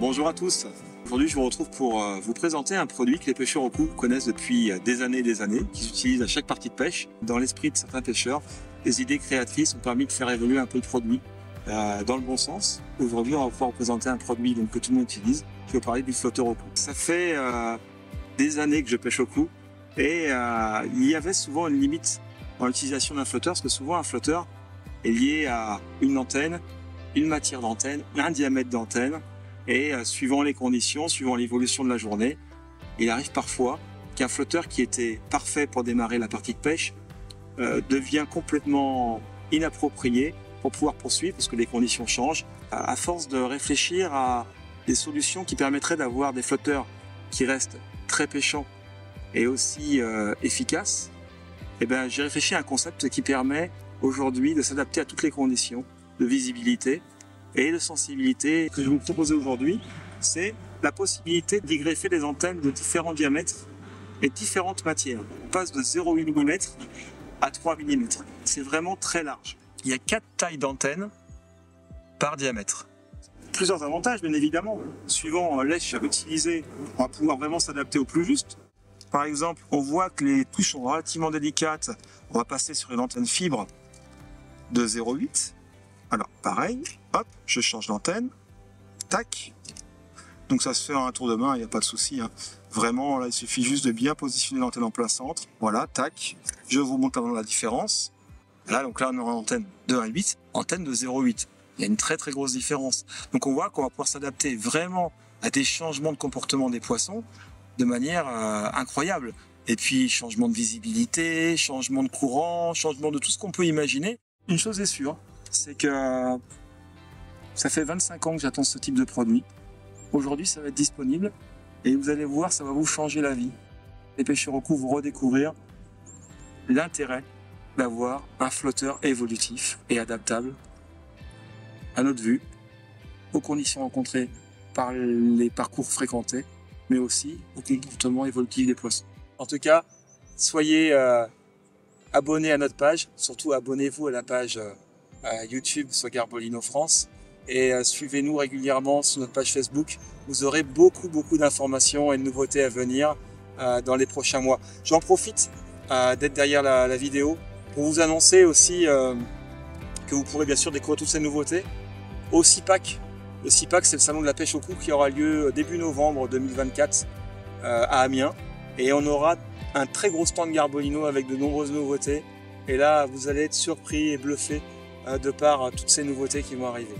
Bonjour à tous. Aujourd'hui, je vous retrouve pour vous présenter un produit que les pêcheurs au cou connaissent depuis des années et des années, qu'ils utilisent à chaque partie de pêche. Dans l'esprit de certains pêcheurs, les idées créatrices ont permis de faire évoluer un peu le produit dans le bon sens. Aujourd'hui, on va pouvoir vous présenter un produit que tout le monde utilise. Je vais vous parler du flotteur au cou. Ça fait des années que je pêche au cou et il y avait souvent une limite dans l'utilisation d'un flotteur, parce que souvent un flotteur est lié à une antenne, une matière d'antenne, un diamètre d'antenne. Et suivant les conditions, suivant l'évolution de la journée, il arrive parfois qu'un flotteur qui était parfait pour démarrer la partie de pêche devient complètement inapproprié pour pouvoir poursuivre parce que les conditions changent. À force de réfléchir à des solutions qui permettraient d'avoir des flotteurs qui restent très pêchants et aussi efficaces, j'ai réfléchi à un concept qui permet aujourd'hui de s'adapter à toutes les conditions de visibilité et de sensibilité. Ce que je vais vous proposer aujourd'hui, c'est la possibilité d'y greffer des antennes de différents diamètres et différentes matières. On passe de 0,8 mm à 3 mm. C'est vraiment très large. Il y a 4 tailles d'antennes par diamètre. Plusieurs avantages, bien évidemment. Suivant l'èche utilisée, on va pouvoir vraiment s'adapter au plus juste. Par exemple, on voit que les touches sont relativement délicates. On va passer sur une antenne fibre de 0,8. Alors, pareil, hop, je change d'antenne, tac. Donc ça se fait en un tour de main, il n'y a pas de souci. Vraiment, là, il suffit juste de bien positionner l'antenne en plein centre. Voilà, tac. Je vous montre la différence. Là, donc là, on aura une antenne de 1,8, antenne de 0,8. Il y a une très très grosse différence. Donc on voit qu'on va pouvoir s'adapter vraiment à des changements de comportement des poissons de manière incroyable. Et puis, changement de visibilité, changement de courant, changement de tout ce qu'on peut imaginer. Une chose est sûre, c'est que ça fait 25 ans que j'attends ce type de produit. Aujourd'hui, ça va être disponible et vous allez voir, ça va vous changer la vie. Les pêcheurs au cou vont redécouvrir l'intérêt d'avoir un flotteur évolutif et adaptable à notre vue, aux conditions rencontrées par les parcours fréquentés, mais aussi au comportement évolutif des poissons. En tout cas, soyez abonnés à notre page, surtout abonnez-vous à la page YouTube sur Garbolino France et suivez-nous régulièrement sur notre page Facebook. Vous aurez beaucoup d'informations et de nouveautés à venir dans les prochains mois. J'en profite d'être derrière la vidéo pour vous annoncer aussi que vous pourrez bien sûr découvrir toutes ces nouveautés au CIPAC. Le CIPAC, c'est le salon de la pêche au cou qui aura lieu début novembre 2024 à Amiens, et on aura un très gros stand Garbolino avec de nombreuses nouveautés. Et là, vous allez être surpris et bluffés de par toutes ces nouveautés qui vont arriver.